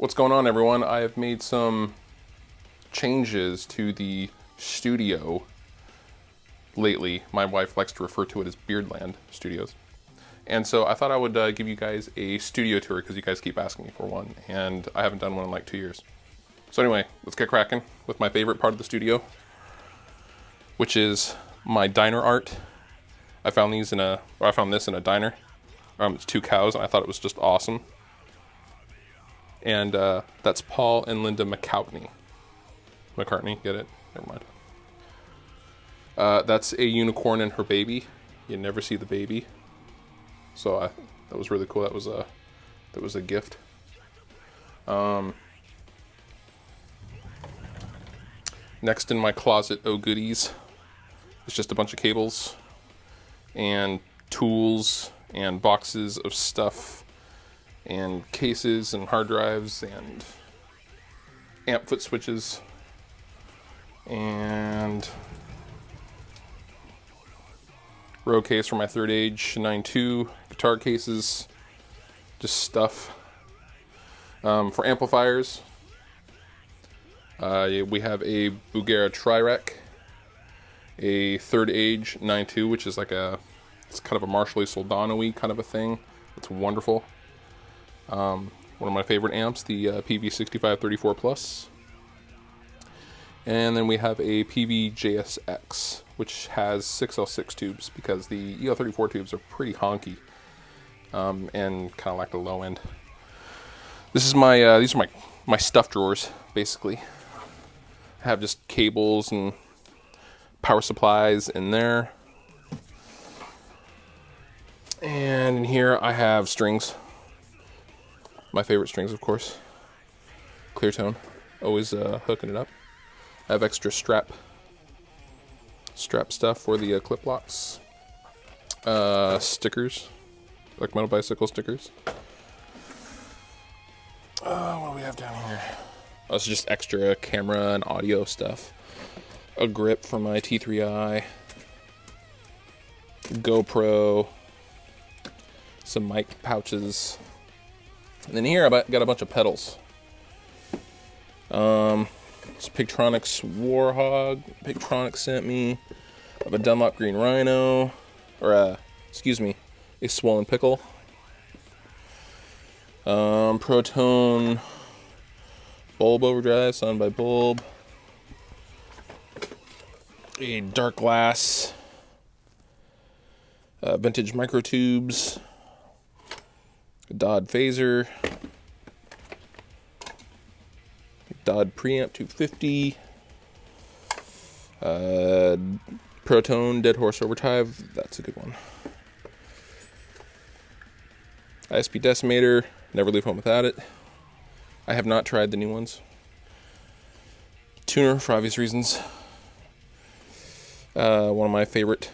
What's going on, everyone? I have made some changes to the studio lately. My wife likes to refer to it as Beardland Studios. And so I thought I would give you guys a studio tour because you guys keep asking me for one, and I haven't done one in like 2 years. So anyway, let's get cracking with my favorite part of the studio, which is my diner art. I found this in a diner. It's two cows, and I thought it was just awesome. And that's Paul and Linda McCartney. Get it? Never mind. That's a unicorn and her baby. You never see the baby. So that was really cool. That was a gift. Next in my closet, oh goodies, it's just a bunch of cables and tools and boxes of stuff and cases and hard drives and amp foot switches and row case for my third age 9.2, guitar cases, just stuff. For amplifiers, we have a Bugera Tri-Rec, a third age 9.2, which is it's kind of a Marshall Soldano-y kind of a thing. It's wonderful. One of my favorite amps, the PV6534 Plus. And then we have a PV-JSX, which has 6L6 tubes because the EL34 tubes are pretty honky and kind of like the low end. These are my stuff drawers, basically. I have just cables and power supplies in there. And in here I have strings. My favorite strings, of course. Clear tone. Always hooking it up. I have extra strap stuff for the clip locks. Stickers. Like metal bicycle stickers. What do we have down here? Oh, it's just extra camera and audio stuff. A grip for my T3i. GoPro. Some mic pouches. And then here I got a bunch of pedals. It's Pigtronics Warhog. Pigtronics sent me. I have a Dunlop Green Rhino. A Swollen Pickle. Protone Bulb Overdrive, Sound by Bulb. A Dark Glass. Vintage Microtubes. Dodd Phaser, Dodd Preamp 250, Protone Dead Horse Overdrive, that's a good one. ISP Decimator, never leave home without it. I have not tried the new ones. Tuner, for obvious reasons. One of my favorite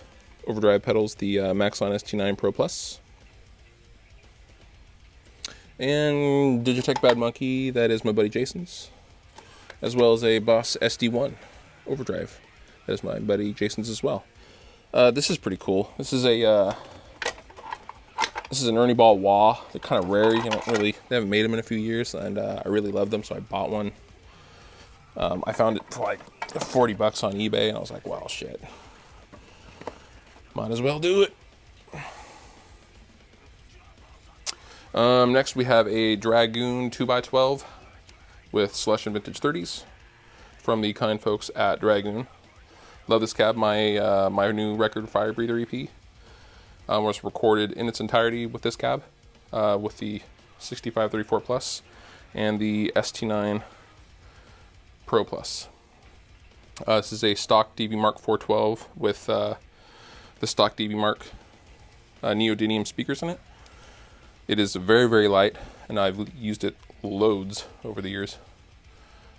overdrive pedals, the Maxon ST9 Pro Plus. And Digitech Bad Monkey, that is my buddy Jason's, as well as a Boss SD1 overdrive, that is my buddy Jason's as well. This is pretty cool. This is an Ernie Ball Wah. They're kind of rare. They haven't made them in a few years, and I really love them, so I bought one. I found it for like $40 on eBay, and I was like, wow, shit, might as well do it. Next we have a Dragoon 2x12 with Slush and Vintage 30s from the kind folks at Dragoon. Love this cab. My new record, Fire Breather EP, was recorded in its entirety with this cab, with the 6534 Plus and the ST9 Pro Plus. This is a stock DB Mark 412 with the stock DB Mark neodymium speakers in it. It is very, very light, and I've used it loads over the years.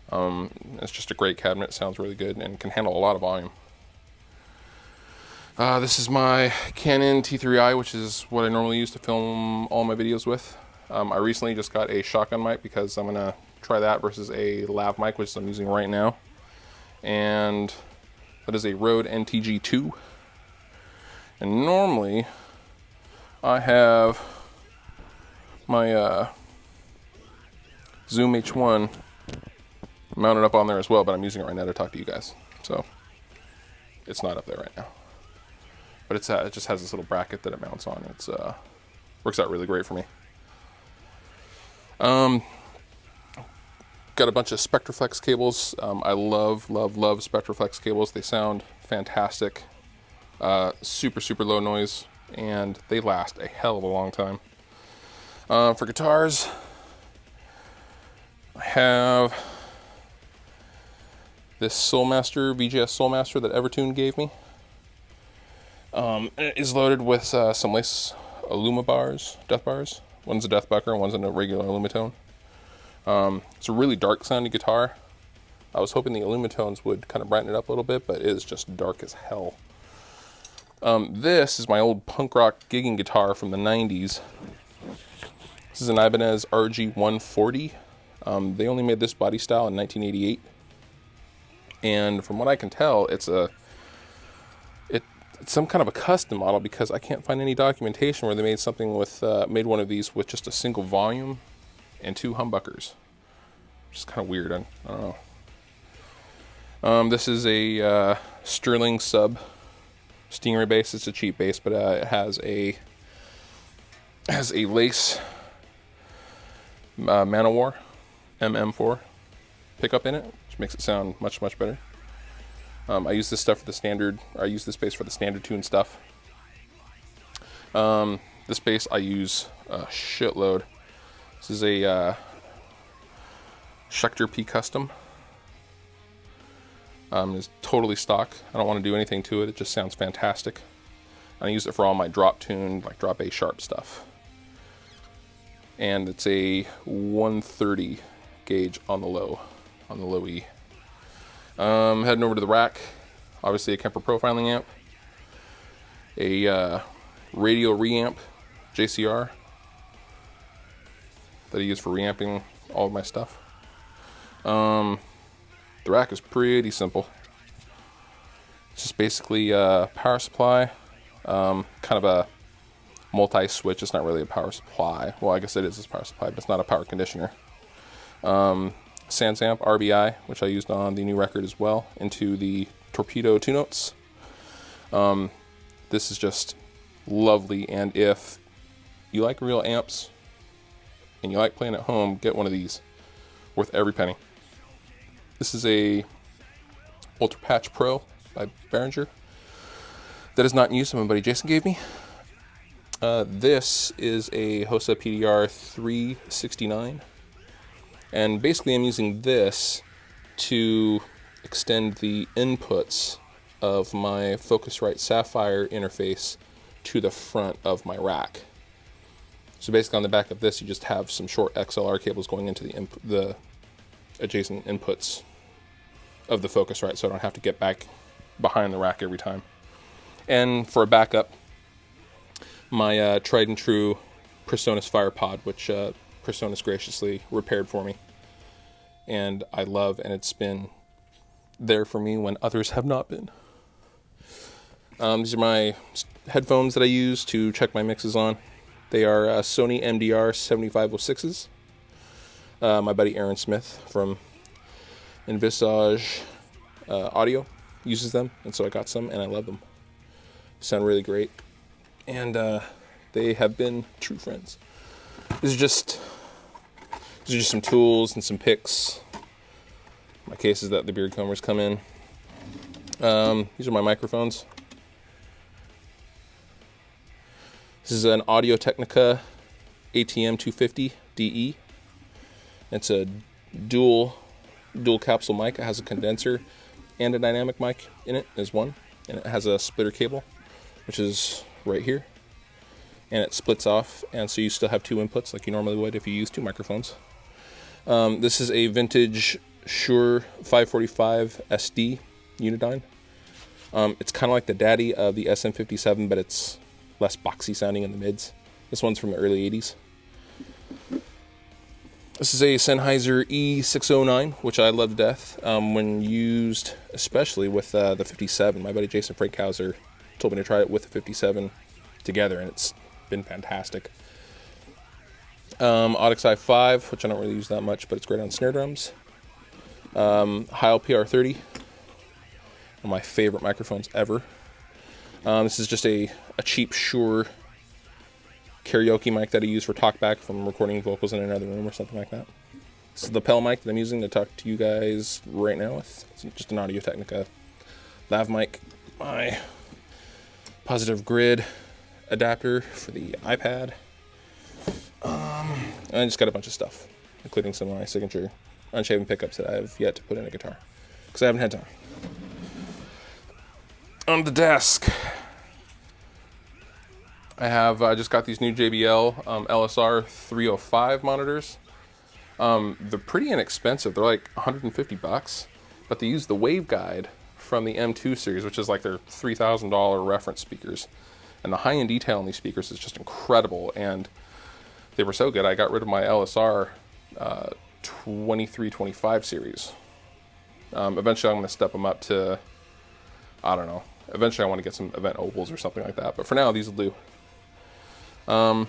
It's just a great cabinet. It sounds really good and can handle a lot of volume. This is my Canon T3i, which is what I normally use to film all my videos with. I recently just got a shotgun mic because I'm going to try that versus a lav mic, which I'm using right now. And that is a Rode NTG2. And normally I have my Zoom H1 mounted up on there as well, but I'm using it right now to talk to you guys. So it's not up there right now. But it's it just has this little bracket that it mounts on. It's works out really great for me. Got a bunch of Spectraflex cables. I love Spectraflex cables. They sound fantastic. Super low noise, and they last a hell of a long time. For guitars, I have this Soulmaster, VGS Soulmaster that Evertune gave me. It is loaded with some lace Illuma bars, death bars. One's a death bucker, one's a regular Illumatone. It's a really dark sounding guitar. I was hoping the Illumatones would kind of brighten it up a little bit, but it is just dark as hell. This is my old punk rock gigging guitar from the 90s. This is an Ibanez Rg 140. They only made this body style in 1988. And from what I can tell, it's some kind of a custom model, because I can't find any documentation where they made something with made one of these with just a single volume and 2 humbuckers. Just kind of weird. I don't know. This is a Sterling sub Stingray bass. It's a cheap bass, but it has a lace Manowar MM4 pickup in it, which makes it sound much better. I use this stuff for the standard. I use this bass for the standard tune stuff. This bass I use a shitload. This is a Schecter P Custom. It's totally stock. I don't want to do anything to it. It just sounds fantastic. I use it for all my drop tune, like drop A sharp stuff. And it's a 130 gauge on the low E. Heading over to the rack. Obviously a Kemper profiling amp. A radio reamp JCR that I use for reamping all of my stuff. The rack is pretty simple. It's just basically a power supply, kind of a multi-switch. It's not really a power supply. Well, I guess it is a power supply, but it's not a power conditioner. Sans amp RBI, which I used on the new record as well, into the Torpedo 2 notes. This is just lovely, and if you like real amps and you like playing at home, get one of these. Worth every penny. This is a Ultra Patch Pro by Behringer that is not in use, that my buddy Jason gave me. This is a Hosa PDR 369, and basically I'm using this to extend the inputs of my Focusrite Sapphire interface to the front of my rack. So basically on the back of this, you just have some short XLR cables going into the adjacent inputs of the Focusrite, so I don't have to get back behind the rack every time. And for a backup, my tried and true Presonus FirePod, which Presonus graciously repaired for me, and I love, and it's been there for me when others have not been. These are my headphones that I use to check my mixes on. They are Sony MDR 7506s. My buddy Aaron Smith from Envisage Audio uses them, and so I got some, and I love them. Sound really great, and they have been true friends. These are just some tools and some picks. My cases that the beard combers come in. These are my microphones. This is an Audio-Technica ATM 250 DE. It's a dual capsule mic. It has a condenser and a dynamic mic in it as one, and it has a splitter cable, which is right here, and it splits off, and so you still have 2 inputs like you normally would if you use 2 microphones. This is a vintage Shure 545 SD Unidyne. It's kind of like the daddy of the SM57, but it's less boxy sounding in the mids. This one's from the early 80s. This is a Sennheiser E609, which I love to death. When used, especially with the 57, my buddy Jason Frankhauser told me to try it with the 57 together, and it's been fantastic. Audix i5, which I don't really use that much, but it's great on snare drums. Heil PR30, one of my favorite microphones ever. This is just a cheap Shure karaoke mic that I use for talkback if I'm recording vocals in another room or something like that. This is the lapel mic that I'm using to talk to you guys right now with. It's just an Audio-Technica lav mic. My positive grid adapter for the iPad. And I just got a bunch of stuff, including some of my signature unshaven pickups that I have yet to put in a guitar, because I haven't had time. On the desk, I just got these new JBL Lsr 305 monitors. They're pretty inexpensive. They're like 150 bucks, but they use the waveguide from the M2 series, which is like their $3,000 reference speakers. And the high-end detail on these speakers is just incredible, and they were so good, I got rid of my Lsr 2325 series. Eventually I'm going to step them up to, I don't know, eventually I want to get some event opals or something like that, but for now these will do.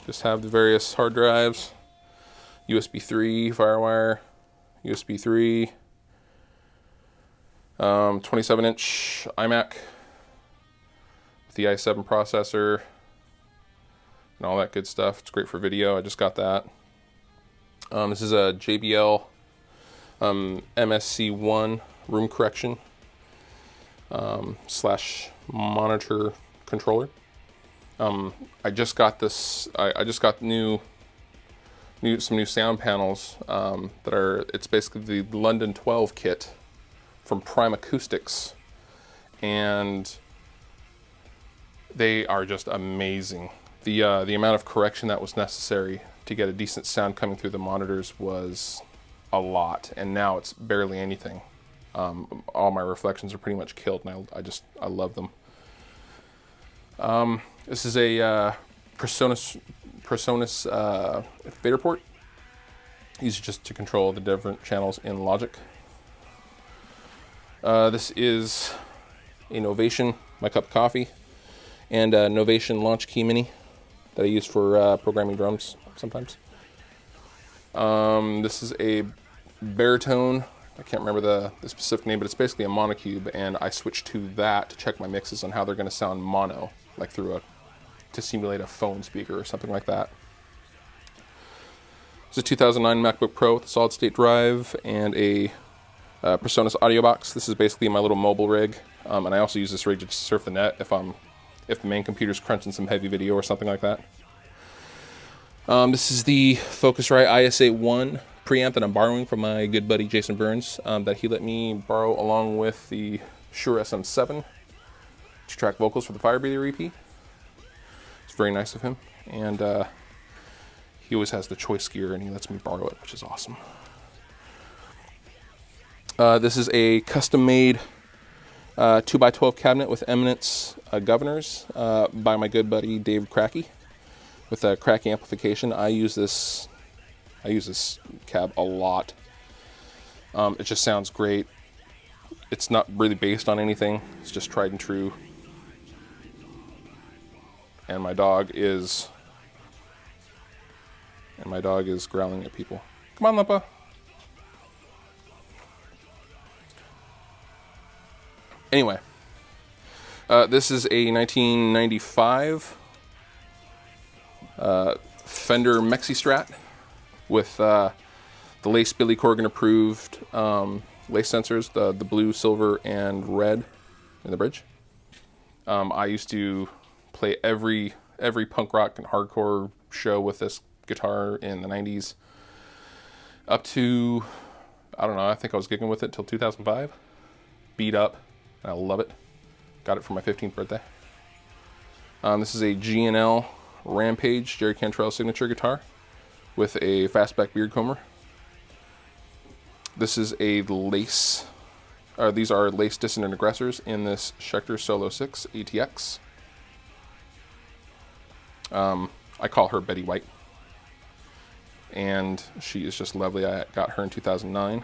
Just have the various hard drives, USB 3, Firewire, USB 3, 27-inch iMac with the i7 processor, and all that good stuff. It's great for video. I just got that. This is a JBL MSC1 room correction slash monitor controller. I just got this. I just got some new sound panels that are. It's basically the London 12 kit from Prime Acoustics, and they are just amazing. The amount of correction that was necessary to get a decent sound coming through the monitors was a lot, and now it's barely anything. All my reflections are pretty much killed, and I love them. This is a PreSonus fader port. Used just to control the different channels in Logic. This is a Novation, my cup of coffee, and a Novation Launch Key Mini that I use for programming drums sometimes. This is a baritone. I can't remember the specific name, but it's basically a monocube, and I switched to that to check my mixes on how they're going to sound mono, like to simulate a phone speaker or something like that. This is a 2009 MacBook Pro with a solid state drive and a PreSonus audio box. This is basically my little mobile rig, and I also use this rig to surf the net if the main computer's crunching some heavy video or something like that. This is the Focusrite IS-81 preamp that I'm borrowing from my good buddy Jason Burns, that he let me borrow along with the Shure SM7 to track vocals for the Fire Breather EP. It's very nice of him, and he always has the choice gear and he lets me borrow it, which is awesome. This is a custom-made 2x12 cabinet with Eminence governors by my good buddy Dave Cracky with a Cracky amplification. I use this cab a lot. It just sounds great. It's not really based on anything. It's just tried and true. And my dog is growling at people. Come on, Limpa. Anyway, this is a 1995 Fender Mexi Strat with the Lace Billy Corgan approved lace sensors, the blue, silver, and red in the bridge. I used to play every punk rock and hardcore show with this guitar in the 90s up to, I don't know, I think I was gigging with it till 2005. Beat up. I love it. Got it for my 15th birthday. This is a G&L Rampage Jerry Cantrell signature guitar with a fastback beard comber. This is a lace. These are lace dissonant aggressors in this Schecter Solo 6 ATX. I call her Betty White, and she is just lovely. I got her in 2009.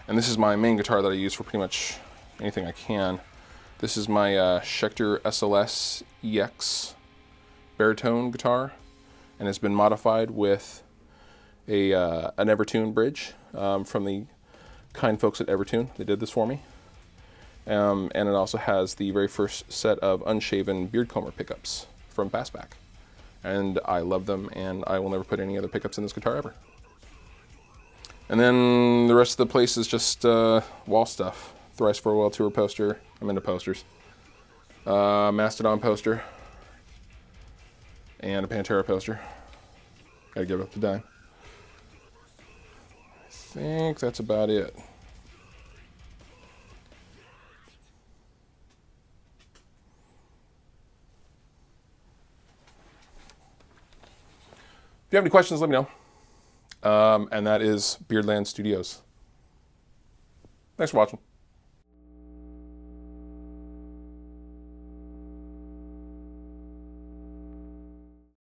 And this is my main guitar that I use for pretty much anything I can. This is my Schecter Sls Yex Baritone Guitar. and it's been modified with an Evertune bridge from the kind folks at Evertune. They did this for me. And it also has the very first set of unshaven beard comber pickups from Bassback. And I love them, and I will never put any other pickups in this guitar ever. And then the rest of the place is just wall stuff. Thrice 4 Wheel Tour poster. I'm into posters. Mastodon poster. And a Pantera poster. Gotta give it up to dime. I think that's about it. If you have any questions, let me know. And that is Beardland Studios. Thanks for watching.